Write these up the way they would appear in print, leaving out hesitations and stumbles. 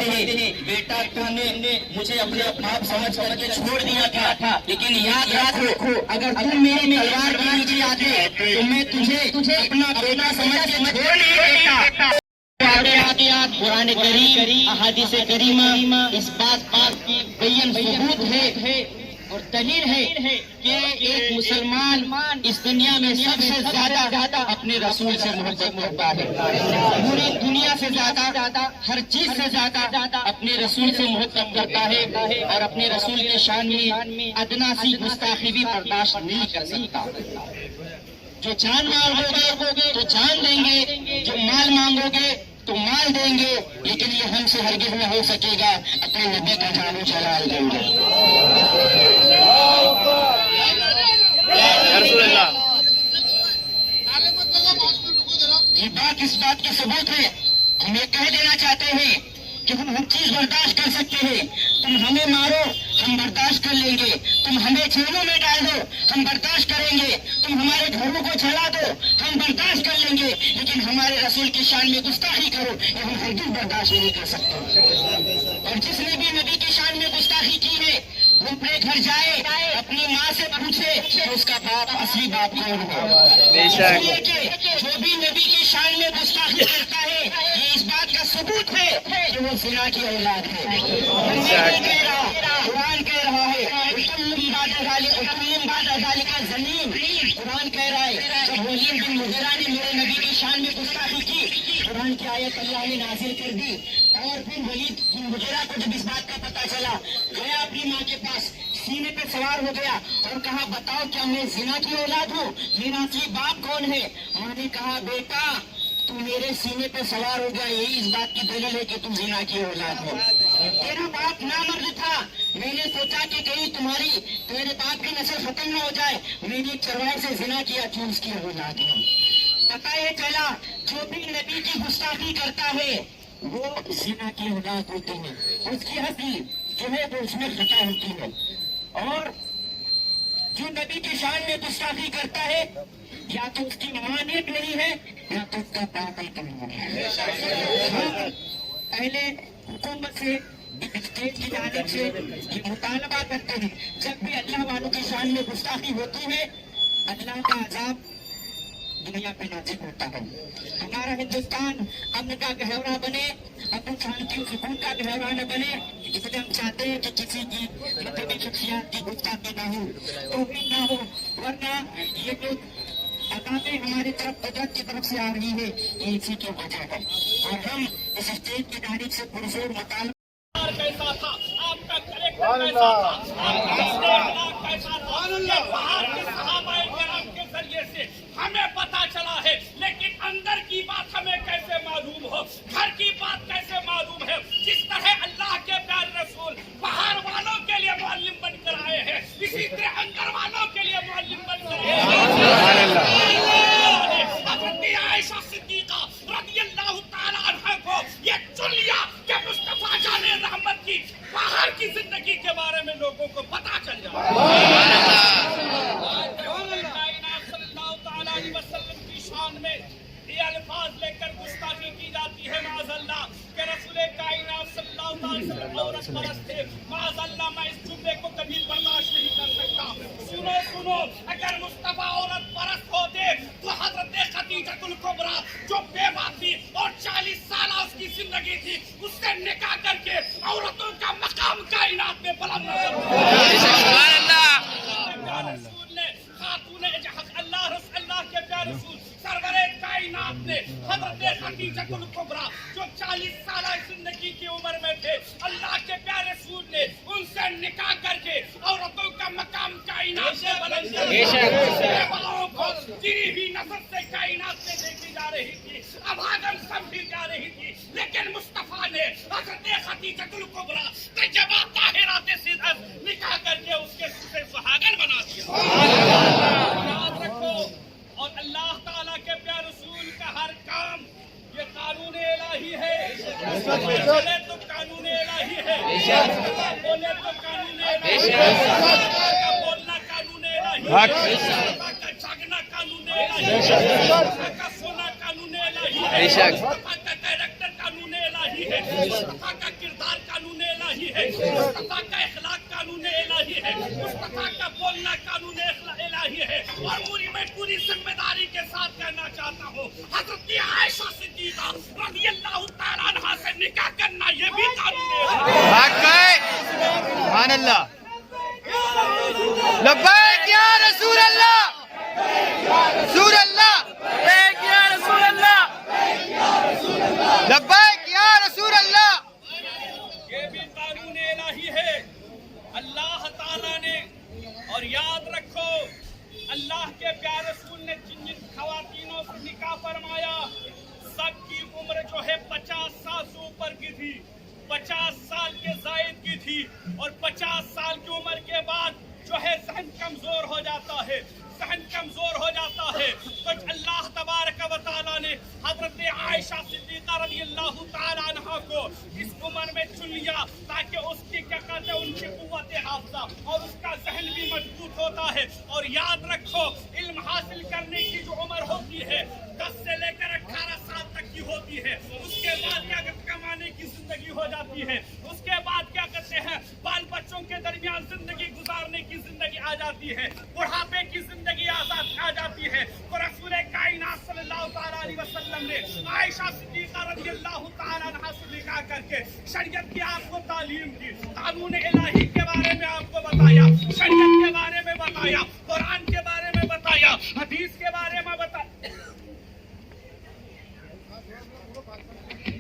فرماتے ہیں بیٹا تم نے مجھے اپنے باپ سمجھ کر کے چھوڑ دیا تھا، لیکن یاد رکھو اگر تم میری تلوار کے نیچے آتے تو میں تجھے اپنا بیٹا سمجھ کے چھوڑ نہیں دیتا۔ قرآن کریم احادیث کریمہ اس بات کی بین ثبوت ہے اور دلیل ہے کہ ایک مسلمان اس دنیا میں سب سے زیادہ اپنے رسول سے محبت کرتا ہے، پوری دنیا سے زیادہ، ہر چیز سے زیادہ اپنے رسول سے محبت کرتا ہے اور اپنے رسول کے شان میں ادنا سی گستاخی بھی برداشت نہیں کر سکتا۔ جو جان مانگو گے تو جان دیں گے، جو مال مانگو گے تو مال دیں گے، لیکن یہ ہم سے ہرگز نہ ہو سکے گا اپنے نبی کا جان و جلال دیں گے۔ یہ بات اس بات کی ثبوت ہے، ہم یہ کہہ دینا چاہتے ہیں کہ ہم ہر چیز برداشت کر سکتے ہیں، تم ہمیں مارو ہم برداشت کر لیں گے، تم ہمیں جیلوں میں ڈال دو ہم برداشت کریں گے، تم ہمارے گھروں کو جلا دو ہم برداشت کر لیں گے، لیکن ہمارے رسول کی شان میں گستاخی کرو یہ ہم ہرگز برداشت نہیں کر سکتے۔ اور جس نے بھی نبی کی شان میں گستاخی کی ہے وہ اپنے گھر جائے اپنی ماں سے پوچھے کہ اس کا باپ اصلی باپ کون ہے، جو بھی نبی کی شان میں گستاخی کرتا ہے یہ اس بات کا ثبوت ہے کہ وہ زنا کی اولاد ہے۔ قرآن کہہ رہا ہے قرآن کہہ رہا ہے جب ولید بن مغیرہ نے میرے نبی کی شان میں گستاخی کی، قرآن کی آیت اللہ نے نازل کر دی، اور پھر ولید بن مغیرہ کو جب اس بات کا پتہ چلا گیا اپنی ماں کے پاس، سینے پہ سوار ہو گیا اور کہا بتاؤ کیا میں زنا کی اولاد ہوں، میرا اصلی باپ کون ہے؟ ماں نے کہا بیٹا تم میرے سینے پہ سوار ہو گیا، یہی اس بات کی دلیل ہے کہ تم زنا کی اولاد ہو، تیرا باپ نامرد تھا، میں نے سوچا کہ کہیں تیرے باپ کی نسل ختم نہ ہو جائے، میں نے چرواہے سے زنا کیا تو اس کی اولاد ہو۔ پتہ یہ چلا جو بھی نبی کی گستاخی کرتا ہے وہ زنا کی اولاد ہوتی ہے، اس کی ہستی جو ہے وہ اس میں خطا ہوتی ہے، اور جو نبی کی شان میں گستاخی کرتا ہے یا تو اس کی ممانعت نہیں ہے یا تو اس کا باپ ہی نہیں ہے۔ ہم پہلے حکومت سے اسٹیٹ کی جانب سے یہ مطالبہ کرتے ہیں جب بھی اللہ والوں کی شان میں گستاخی ہوتی ہے اللہ کا عذاب دنیا پہ نازل ہوتا ہے۔ ہمارا ہندوستان امن کا گہوارہ بنے، امن شانتی و سکون کا گہوارہ نہ بنے، اس لیے ہم چاہتے ہیں کہ کسی کی مذہبی شخصیات کی گستاخی نہ ہو، توہین نہ ہو، ورنہ یہ جو عذابیں ہماری طرف قدرت کی طرف سے آ رہی ہے یہ اسی کی وجہ ہے، اور ہم اس اسٹیٹ کی جانب سے پرزور مطالبہ کیسا تھا آپ کا کریکٹر کیسا تھا، آپ کا اخلاق کیسا تھا، یہ باہر کے صحابہ کرام کے ذریعے سے ہمیں پتا چلا ہے، لیکن اندر کی بات ہمیں کیسے معلوم ہو، گھر کی بات کیسے معلوم ہے؟ جس طرح اللہ کے پیارے رسول باہر والوں کے لیے معلم بن کر آئے ہیں، اسی طرح اندر والوں کے لیے معلم بن کر آئے ہیں۔ حضرت عائشہ صدیقہ رضی اللہ تعالی عنہ کو یہ چن لیا کہ مصطفیٰ جان رحمت کی باہر کی زندگی کے بارے میں لوگوں کو پتا چل جائے۔ کائنات صلی اللہ تعالی علیہ وسلم کی شان میں یہ الفاظ لے کر گستاخی کی جاتی ہے معاذ اللہ کہ رسول کائنات صلی اللہ علیہ وسلم عورت پرست تھے، معاذ اللہ میں اس جملے کو کبھی برداشت نہیں کر سکتا۔ سنو اگر مصطفیٰ عورت پرست ہوتے تو حضرت خدیجہ الکبریٰ جو بیوہ تھی اور 40 سالہ اس کی زندگی تھی اس سے نکاح کر کے عورتوں کا مقام کائنات میں بلند رسول نے خاتون اللہ کے پیارے رسول سرور کائنات نے حضرت خدیجہ الکبریٰ جو 40 سالہ زندگی کی عمر میں تھے، اللہ کے پیارے رسول نے ان سے نکاح کر کے عورتوں کا مقام کائنات میں بلند کیا، گری ہوئی نظر سے کائنات میں دیکھی جا رہی تھی، اب آدم سمجھی جا رہی تھی، لیکن مصطفیٰ نے حضرت خدیجہ الکبریٰ طیبہ طاہرات سے نکاح کر کے اس کے سہاگن بنا دیا۔ یاد رکھو، اور اللہ تعالیٰ کے پیارے رسول کا ہر کام یہ قانون الہی ہے، بولے تو قانون الہی ہے، بولے تو قانون الہی ہے، بولنا قانون الہی ہے، کا جاگنا قانون الہی ہے، کا سونا قانون الہی ہے، کا کریکٹر قانون الہی ہے، کا کردار ہے، مصطفیٰ کا اخلاق قانون الہی ہے، مصطفیٰ کا بولنا قانون الہی ہے۔ اور میں پوری ذمہ داری کے ساتھ کہنا چاہتا ہوں، حضرت عائشہ صدیقہ رضی اللہ تعالیٰ عنہا سے نکاح کرنا یہ بھی قانون ہے۔ سبحان اللہ، لبیک یا رسول اللہ، رسول اللہ، لبیک یا رسول اللہ، لبیک یا رسول اللہ۔ یہ بھی قانون الہی ہے اللہ تعالیٰ نے۔ اور یاد رکھو، اللہ کے پیارے رسول نے جن جن خواتینوں سے نکاح فرمایا، سب کی عمر جو ہے 50 سال سے اوپر کی تھی، 50 سال کے زائد کی تھی۔ اور 50 سال کی عمر کے بعد جو ہے ذہن کمزور ہو جاتا ہے، ذہن کمزور ہو جاتا ہے۔ تو اللہ تبارک و تعالیٰ نے حضرت عائشہ صدیقہ رضی اللہ تعالیٰ عنہ کو اس عمر میں چن لیا تاکہ اس کی کیا کہتے ہیں، ان کی قوت حافظہ اور اس کا ذہن بھی مضبوط ہوتا ہے۔ اور یاد رکھو، علم حاصل کرنے کی جو عمر ہوتی ہے 10 سے لے کر 18 سال تک کی ہوتی ہے۔ اس کے بعد کیا کہتے ہیں، کمانے کی زندگی ہو جاتی ہے۔ اس کے بعد کیا کہتے ہیں، بال بچوں کے درمیان زندگی گزارنے کی زندگی آ جاتی ہے، بڑھاپے کی زندگی آ جاتی ہے۔ تو رسول کائنات صلی اللہ تعالیٰ علیہ وسلم نے عائشہ صدیقہ رضی اللہ تعالیٰ عنہا سے نکاح کر کے شریعت کی آپ کو تعلیم دی، قانون الہی کے بارے میں آپ کو بتایا، شریعت کے بارے میں بتایا، قرآن کے بارے میں بتایا، حدیث کے بارے میں بتایا،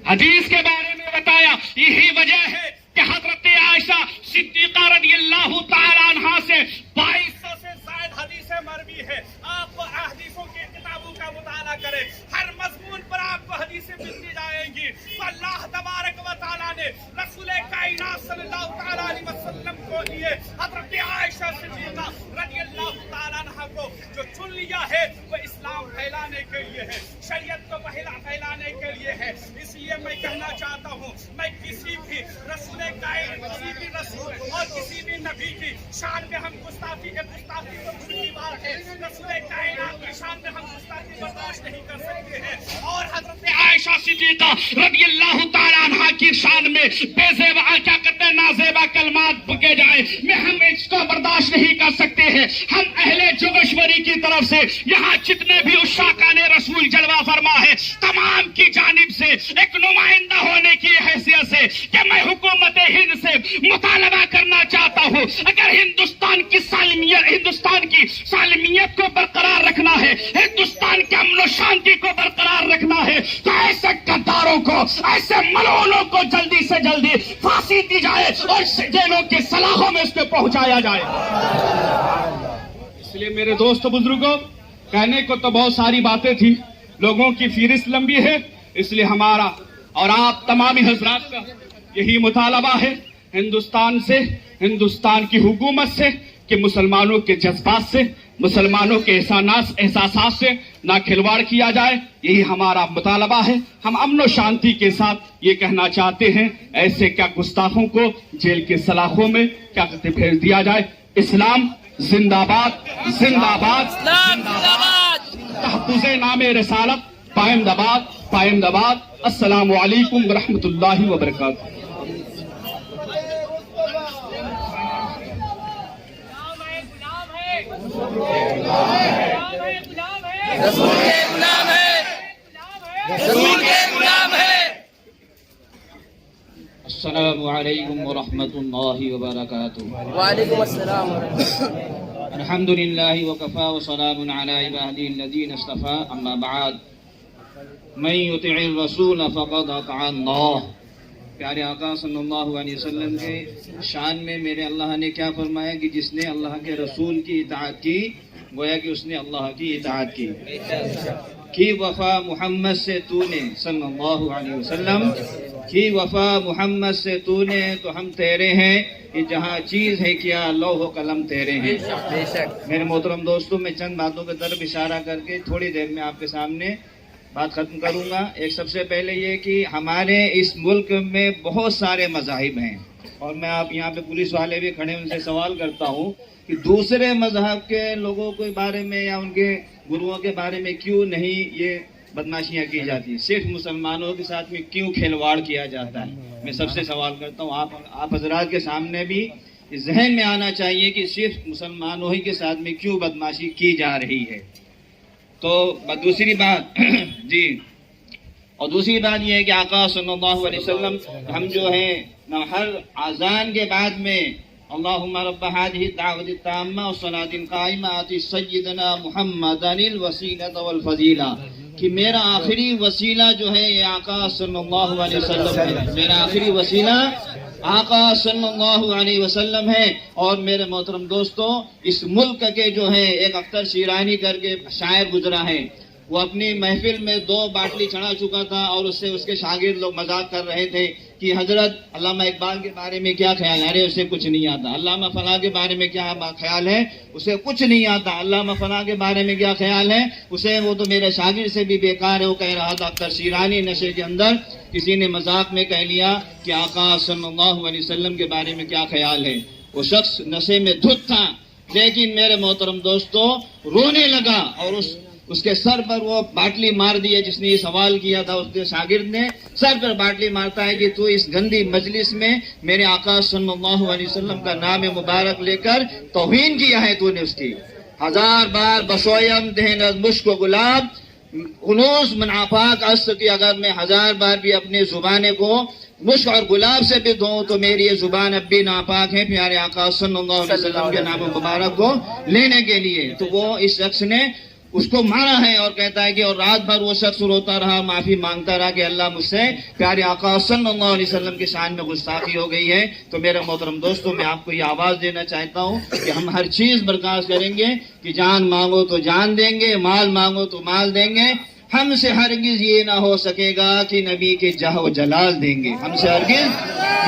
حدیث کے بارے میں بتایا۔ یہی وجہ ہے کہ حضرت عائشہ صدیقہ رضی اللہ تعالیٰ عنہا سے 2200 سے زائد حدیثیں مروی ہے۔ آپ حدیثوں کی کتابوں کا مطالعہ کریں، ہر مضمون پر آپ کو حدیثیں ملتی جائیں گی۔ تو اللہ تبارک و تعالیٰ نے رسول کائنات صلی اللہ تعالیٰ علیہ وسلم کو لیے حضرت عائشہ صدیقہ رضی اللہ تعالیٰ عنہا کو جو چن لیا ہے، وہ اسلام پھیلانے کے لیے ہے، شریعت کو پھیلانے کے لیے ہے۔ اس لیے میں کہنا چاہتا ہوں، میں کسی بھی رسول کسی بھی رسول اور کسی بھی نبی کی شان میں ہم گستاخی تو دوسری بات ہے، رسول کائنات کی شان میں ہم گستاخی برداشت نہیں کر سکتے ہیں۔ اور حضرت عائشہ صدیقہ رضی اللہ تعالیٰ عنہا کی شان میں بے زیبا کیا کہتے ہیں، نازیبا کلمات بکے جائیں، میں ہم اس کو برداشت نہیں کر سکتے ہیں۔ ہم اہل جوگشوری کی طرف سے یہاں جتنے بھی عشاقان رسول جلوہ فرما ہے، تمام کی جانب سے ایک نمائندہ ہونے کی حیثیت سے کہ میں حکومت ہند سے مطالبہ کرنا چاہتا ہوں، اگر ہندوستان کی سالمیت کو برقرار رکھنا ہے، ہندوستان کے امن و شانتی کو برقرار رکھنا ہے، تو ایسے غداروں کو، ایسے ملعونوں کو جلدی سے جلدی پھانسی دی جائے اور جیلوں کے سلاخوں میں اس کو پہنچایا جائے۔ اس لیے میرے دوست بزرگوں، کہنے کو تو بہت ساری باتیں تھی، لوگوں کی فہرست لمبی ہے، اس لیے ہمارا اور آپ تمامی حضرات کا یہی مطالبہ ہے ہندوستان سے، ہندوستان کی حکومت سے، کہ مسلمانوں کے جذبات سے، مسلمانوں کے احساسات سے نہ کھلواڑ کیا جائے۔ یہی ہمارا مطالبہ ہے۔ ہم امن و شانتی کے ساتھ یہ کہنا چاہتے ہیں، ایسے کیا گستاخوں کو جیل کے سلاخوں میں کیا کہتے بھیج دیا جائے۔ اسلام زندہ باد، زندہ باد، زندہ باد، تحفظ نام رسالت پائند آباد، پائند آباد۔ السلام علیکم ورحمۃ اللہ وبرکاتہ۔ رسول کے غلام ہے، رسول کے غلام ہے۔ السلام علیکم ورحمۃ اللہ وبرکاتہ۔ وعلیکم السلام ورحمۃ اللہ۔ الحمد للہ وکفی وسلام علی عبادہ الذین اصطفی، اما بعد، من یطع الرسول فقد اطاع اللہ۔ پیارے آقا صلی اللہ علیہ وسلم کے شان میں میرے اللہ نے کیا فرمایا کہ جس نے اللہ کے رسول کی اطاعت کی، گویا کہ اس نے اللہ کی اطاعت کی وفا محمد سے تو نے صلی اللہ علیہ وسلم، کی وفا محمد سے تو نے تو ہم تیرے ہیں، کہ جہاں چیز ہے کیا لوح و قلم تیرے ہیں۔ میرے محترم دوستوں، میں چند باتوں کی طرف اشارہ کر کے تھوڑی دیر میں آپ کے سامنے بات ختم کروں گا۔ ایک سب سے پہلے یہ کہ ہمارے اس ملک میں بہت سارے مذاہب ہیں، اور میں آپ یہاں پہ پولیس والے بھی کھڑے ان سے سوال کرتا ہوں کہ دوسرے مذہب کے لوگوں کے بارے میں یا ان کے گروؤں کے بارے میں کیوں نہیں یہ بدماشیاں کی جاتی ہیں، صرف مسلمانوں کے ساتھ میں کیوں کھلواڑ کیا جاتا ہے؟ میں سب سے سوال کرتا ہوں، آپ حضرات کے سامنے بھی ذہن میں آنا چاہیے کہ صرف مسلمانوں ہی کے ساتھ میں کیوں بدماشی کی جا رہی ہے۔ تو دوسری بات جی، اور دوسری بات یہ ہے کہ آقا صلی اللہ علیہ وسلم ہم جو ہے ہر اذان کے بعد میں اللہم رب هذه الدعوة التامة والصلاة القائمة آت سیدنا محمد الوسیلۃ والفضیلہ، کہ میرا آخری وسیلہ جو ہے یہ آقا صلی اللہ علیہ وسلم ہے، میرا آخری وسیلہ آقا صلی اللہ علیہ وسلم ہے۔ اور میرے محترم دوستو، اس ملک کے جو ہے ایک اختر شیرانی کر کے شاعر گزرا ہے، وہ اپنی محفل میں 2 باٹلی چڑھا چکا تھا اور اس سے اس کے شاگرد لوگ مذاق کر رہے تھے کہ حضرت علامہ اقبال کے بارے میں کیا خیال ہے؟ ارے اسے کچھ نہیں آتا۔ علامہ فلاں کے بارے میں کیا خیال ہے؟ اسے کچھ نہیں آتا۔ علامہ فلاں کے بارے میں کیا خیال ہے؟ اسے وہ تو میرے شاگرد سے بھی بیکار ہے، وہ کہہ رہا تھا۔ اختر شیرانی نشے کے اندر کسی نے مذاق میں کہہ لیا کہ آقا صلی اللہ علیہ وسلم کے بارے میں کیا خیال ہے؟ وہ شخص نشے میں دھت تھا، لیکن میرے محترم دوستو رونے لگا اور اس کے سر پر وہ باٹلی مار دی ہے۔ جس نے یہ سوال کیا تھا اس کے شاگرد نے سر پر باٹلی مارتا ہے کہ تو اس گندی مجلس میں میرے آقا صلی اللہ علیہ وسلم کا نام مبارک لے کر توہین کیا ہے تو نے اس کی۔ 1000 بار بسویم دہن از مشک و گلاب خلوص منافاق است کی، اگر میں 1000 بار بھی اپنے زبان کو مشک اور گلاب سے بھی دھوں تو میری یہ زبان اب بھی ناپاک ہے پیارے آقا صلی اللہ علیہ وسلم کے نام مبارک کو لینے کے لیے۔ تو وہ اس شخص نے اس کو مارا ہے اور کہتا ہے کہ اور رات بھر وہ شخص روتا رہا، معافی مانگتا رہا کہ اللہ مجھ سے پیارے آقا صلی اللہ علیہ وسلم کی شان میں گستاخی ہو گئی ہے۔ تو میرے محترم دوستوں، میں آپ کو یہ آواز دینا چاہتا ہوں کہ ہم ہر چیز برداشت کریں گے، کہ جان مانگو تو جان دیں گے، مال مانگو تو مال دیں گے، ہم سے ہرگز یہ نہ ہو سکے گا کہ نبی کے جاہ و جلال دیں گے، ہم سے ہرگز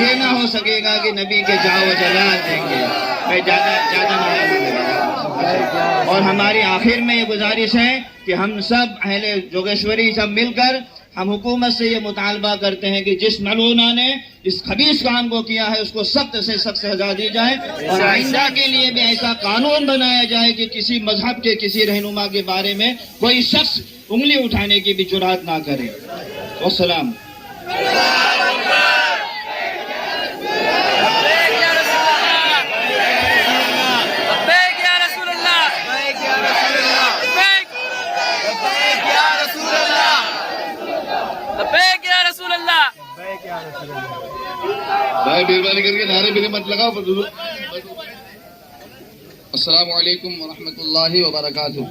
یہ نہ ہو سکے گا کہ نبی کے جاہ و جلال دیں گے۔ میں زیادہ اور ہماری آخر میں یہ گزارش ہے کہ ہم سب اہل جوگیشوری سب مل کر ہم حکومت سے یہ مطالبہ کرتے ہیں کہ جس ملعونہ نے اس خبیث کام کو کیا ہے اس کو سخت سے سخت سزا دی جائے، اور آئندہ کے لیے بھی ایسا قانون بنایا جائے کہ کسی مذہب کے کسی رہنما کے بارے میں کوئی شخص انگلی اٹھانے کی بھی جرات نہ کرے۔ والسلام۔ بھائی مہربانی کر کے نعرے بھی مت لگاؤ۔ السلام علیکم ورحمۃ اللہ وبرکاتہ۔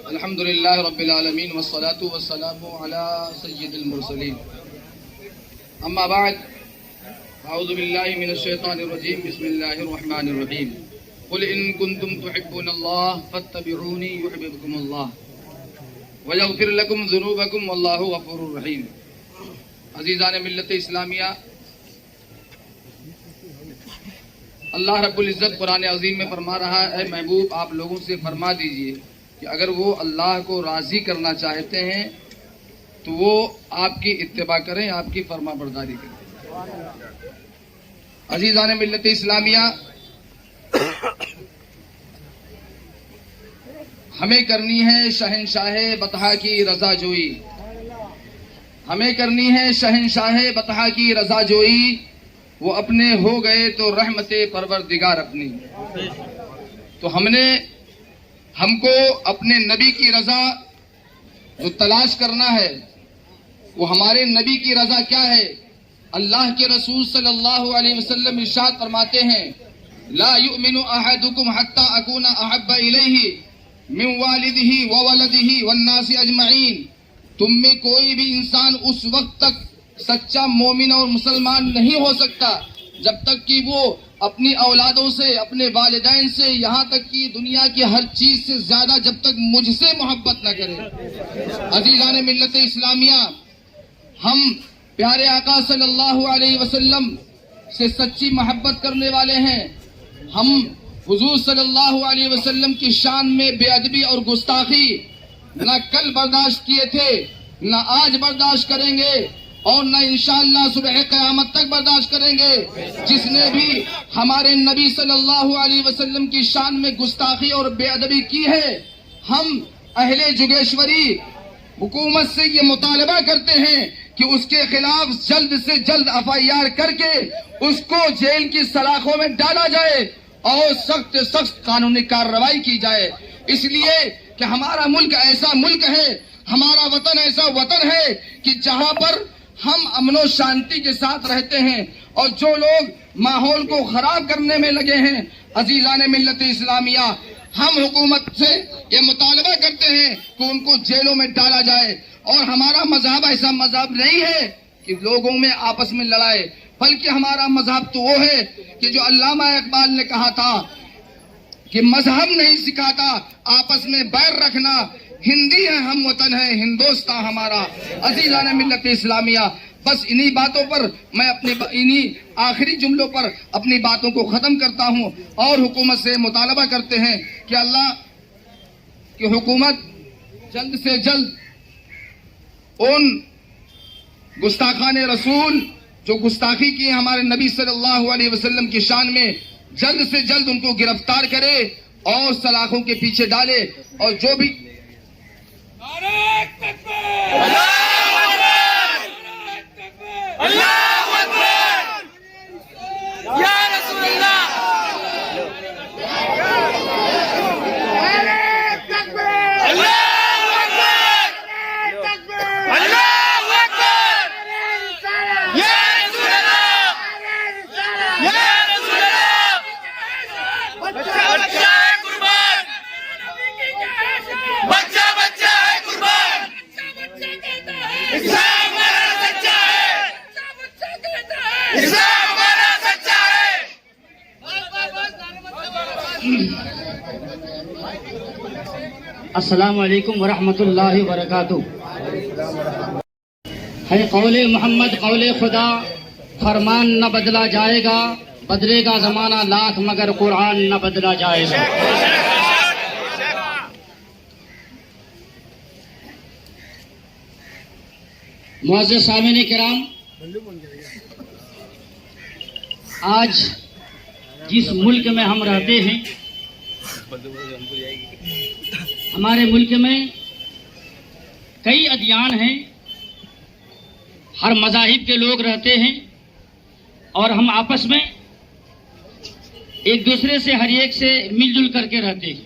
الحمدللہ رب العالمین والصلاة والسلام علی سید المرسلین، اما بعد، اعوذ باللہ من الشیطان الرجیم، بسم اللہ الرحمن الرحیم۔ قل ان کنتم تحبون اللہ فاتبعونی یحببکم اللہ وَيَغْفِرْ لَكُمْ ذُنُوبَكُمْ وَاللَّهُ غَفُورٌ رَحِيمٌ۔ عزیزان ملت اسلامیہ، اللہ رب العزت قرآن عظیم میں فرما رہا ہے، اے محبوب آپ لوگوں سے فرما دیجئے کہ اگر وہ اللہ کو راضی کرنا چاہتے ہیں تو وہ آپ کی اتباع کریں، آپ کی فرما برداری کریں۔ عزیزان ملت اسلامیہ، ہمیں کرنی ہے شہنشاہ بطحا کی رضا جوئی، ہمیں کرنی ہے شہنشاہ بطحا کی رضا جوئی، وہ اپنے ہو گئے تو رحمت پروردگار اپنی۔ تو ہم کو اپنے نبی کی رضا جو تلاش کرنا ہے، وہ ہمارے نبی کی رضا کیا ہے؟ اللہ کے رسول صلی اللہ علیہ وسلم ارشاد فرماتے ہیں، لا یؤمن احدکم حتی اکون احب الیہ من والدہ وولدہ والناس اجمعین۔ تم میں کوئی بھی انسان اس وقت تک سچا مومن اور مسلمان نہیں ہو سکتا جب تک کہ وہ اپنی اولادوں سے، اپنے والدین سے، یہاں تک کہ دنیا کی ہر چیز سے زیادہ جب تک مجھ سے محبت نہ کرے۔ عزیزان ملت اسلامیہ، ہم پیارے آقا صلی اللہ علیہ وسلم سے سچی محبت کرنے والے ہیں۔ ہم حضور صلی اللہ علیہ وسلم کی شان میں بے ادبی اور گستاخی نہ کل برداشت کیے تھے، نہ آج برداشت کریں گے، اور نہ انشاءاللہ صبح قیامت تک برداشت کریں گے۔ جس نے بھی ہمارے نبی صلی اللہ علیہ وسلم کی شان میں گستاخی اور بے ادبی کی ہے، ہم اہل جگیشوری حکومت سے یہ مطالبہ کرتے ہیں کہ اس کے خلاف جلد سے جلد FIR کر کے اس کو جیل کی سلاخوں میں ڈالا جائے اور سخت سخت قانونی کارروائی کی جائے، اس لیے کہ ہمارا ملک ایسا ملک ہے، ہمارا وطن ایسا وطن ہے کہ جہاں پر ہم امن و شانتی کے ساتھ رہتے ہیں، اور جو لوگ ماحول کو خراب کرنے میں لگے ہیں، عزیزان ملت اسلامیہ، ہم حکومت سے یہ مطالبہ کرتے ہیں کہ ان کو جیلوں میں ڈالا جائے۔ اور ہمارا مذہب ایسا مذہب نہیں ہے کہ لوگوں میں آپس میں لڑائے، بلکہ ہمارا مذہب تو وہ ہے کہ جو علامہ اقبال نے کہا تھا کہ مذہب نہیں سکھاتا آپس میں بیر رکھنا، ہندی ہے ہم وطن ہے ہندوستان ہمارا۔ عزیزان ملت اسلامیہ، بس انہی باتوں پر میں انہی آخری جملوں پر اپنی باتوں کو ختم کرتا ہوں، اور حکومت سے مطالبہ کرتے ہیں کہ اللہ کی حکومت جلد سے جلد ان گستاخان رسول جو گستاخی کی ہمارے نبی صلی اللہ علیہ وسلم کی شان میں، جلد سے جلد ان کو گرفتار کرے اور سلاخوں کے پیچھے ڈالے، اور جو بھی نعرہ تکبیر! اللہ اکبر یا رسول اللہ اللہ اکبر اللہ اکبر یا رسول اللہ یا رسول اللہ بچہ ہے قربان بچہ ہے قربان اسلام ہمارا سچا ہے اسلام ہمارا سچا ہے۔ السلام علیکم ورحمۃ اللہ وبرکاتہ۔ ہے قول محمد قول خدا، فرمان نہ بدلا جائے گا، بدلے گا زمانہ لاکھ مگر قرآن نہ بدلا جائے گا۔ معزز سامعین کرام، آج جس ملک میں ہم رہتے ہیں، ہمارے ملک میں کئی ادیان ہیں، ہر مذاہب کے لوگ رہتے ہیں، اور ہم آپس میں ایک دوسرے سے ہر ایک سے مل جل کر کے رہتے ہیں۔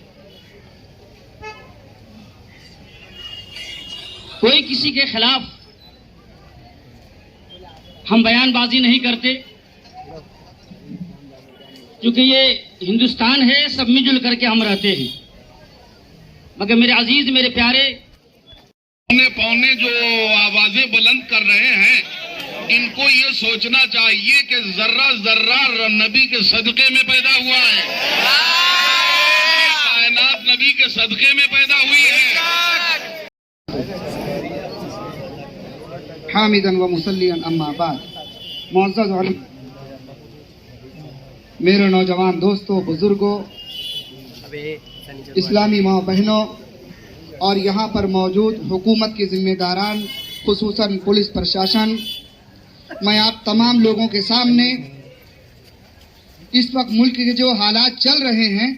کوئی کسی کے خلاف ہم بیان بازی نہیں کرتے، کیونکہ یہ ہندوستان ہے، سب مل جل کر کے ہم رہتے ہیں۔ مگر میرے عزیز، میرے پیارے، پونے جو آوازیں بلند کر رہے ہیں، ان کو یہ سوچنا چاہیے کہ ذرہ ذرہ نبی کے صدقے میں پیدا ہوا ہے، کائنات نبی کے صدقے میں پیدا ہوئی ہے۔ حامداً و مسلیاً اما بعد، معزز علم، میرے نوجوان دوستوں، بزرگوں، اسلامی ماں بہنوں، اور یہاں پر موجود حکومت کے ذمہ داران، خصوصاً پولیس پرشاسن، میں آپ تمام لوگوں کے سامنے اس وقت ملک کے جو حالات چل رہے ہیں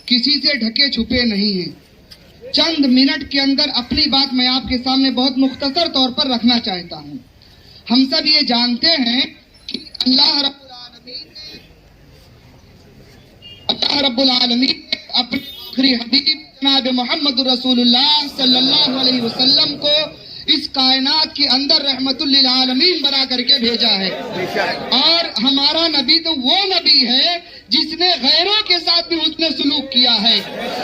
کسی سے ڈھکے چھپے نہیں ہیں، چند منٹ کے اندر اپنی بات میں آپ کے سامنے بہت مختصر طور پر رکھنا چاہتا ہوں۔ ہم سب یہ جانتے ہیں کہ اللہ رب العالمین نے اپنے آخری حبیب جناب محمد رسول اللہ صلی اللہ علیہ وسلم کو اس کائنات کے اندر رحمت للعالمین بنا کر کے بھیجا ہے، اور ہمارا نبی تو وہ نبی ہے جس نے غیروں کے ساتھ بھی حسن سلوک کیا ہے۔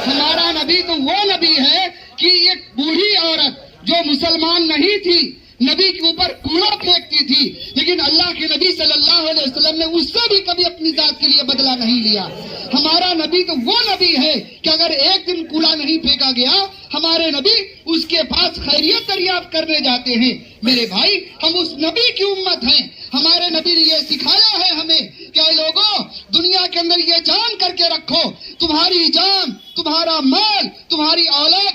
ہمارا نبی تو وہ نبی ہے کہ ایک بوڑھی عورت جو مسلمان نہیں تھی نبی کے اوپر کوڑا پھینکتی تھی، لیکن اللہ کے نبی صلی اللہ علیہ وسلم نے اس سے بھی کبھی اپنی ذات کے لیے بدلہ نہیں لیا۔ ہمارا نبی تو وہ نبی ہے کہ اگر ایک دن کوڑا نہیں پھینکا گیا، ہمارے نبی اس کے پاس خیریت دریافت کرنے جاتے ہیں۔ میرے بھائی، ہم اس نبی کی امت ہیں۔ ہمارے نبی نے یہ سکھایا ہے ہمیں کہ اے لوگوں، دنیا کے اندر یہ جان کر کے رکھو، تمہاری جان، تمہارا مال، تمہاری اولاد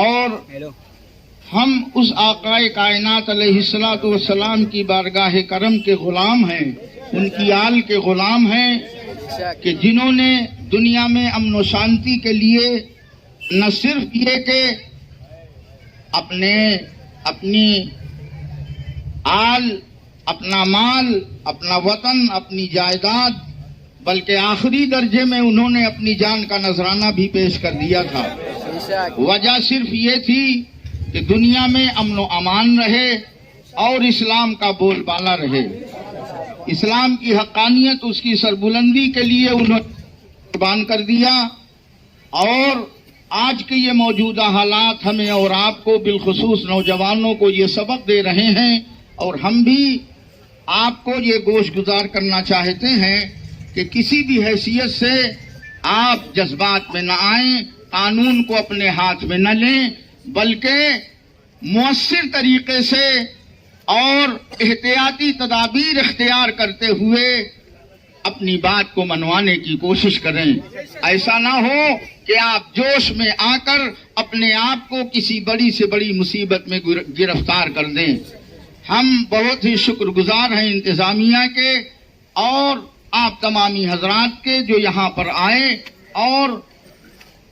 اور ہم اس آقائے کائنات علیہ الصلوۃ والسلام کی بارگاہ کرم کے غلام ہیں، ان کی آل کے غلام ہیں کہ جنہوں نے دنیا میں امن و شانتی کے لیے نہ صرف یہ کہ اپنی آل، اپنا مال، اپنا وطن، اپنی جائیداد، بلکہ آخری درجے میں انہوں نے اپنی جان کا نذرانہ بھی پیش کر دیا تھا۔ وجہ صرف یہ تھی کہ دنیا میں امن و امان رہے اور اسلام کا بول بالا رہے، اسلام کی حقانیت، اس کی سربلندی کے لیے انہوں نے قربان کر دیا۔ اور آج کے یہ موجودہ حالات ہمیں اور آپ کو بالخصوص نوجوانوں کو یہ سبق دے رہے ہیں، اور ہم بھی آپ کو یہ گوش گزار کرنا چاہتے ہیں کہ کسی بھی حیثیت سے آپ جذبات میں نہ آئیں، قانون کو اپنے ہاتھ میں نہ لیں، بلکہ مؤثر طریقے سے اور احتیاطی تدابیر اختیار کرتے ہوئے اپنی بات کو منوانے کی کوشش کریں۔ ایسا نہ ہو کہ آپ جوش میں آ کر اپنے آپ کو کسی بڑی سے بڑی مصیبت میں گرفتار کر دیں۔ ہم بہت ہی شکر گزار ہیں انتظامیہ کے اور آپ تمامی حضرات کے جو یہاں پر آئے اور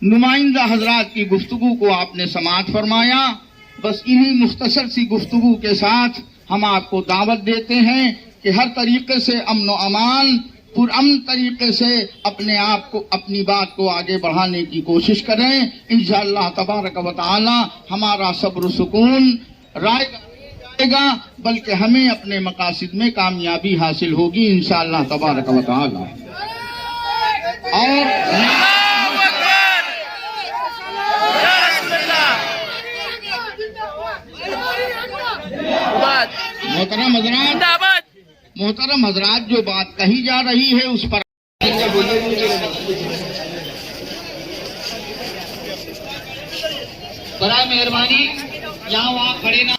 نمائندہ حضرات کی گفتگو کو آپ نے سماعت فرمایا۔ بس انہی مختصر سی گفتگو کے ساتھ ہم آپ کو دعوت دیتے ہیں کہ ہر طریقے سے امن و امان، پرامن طریقے سے اپنے آپ کو، اپنی بات کو آگے بڑھانے کی کوشش کریں۔ انشاءاللہ تبارک و تعالی ہمارا صبر و سکون رائے گا، بلکہ ہمیں اپنے مقاصد میں کامیابی حاصل ہوگی انشاءاللہ تبارک و تعالی۔ اور محترم حضرات جو بات کہی جا رہی ہے اس پر برائے مہربانی یہاں وہاں کھڑے نہ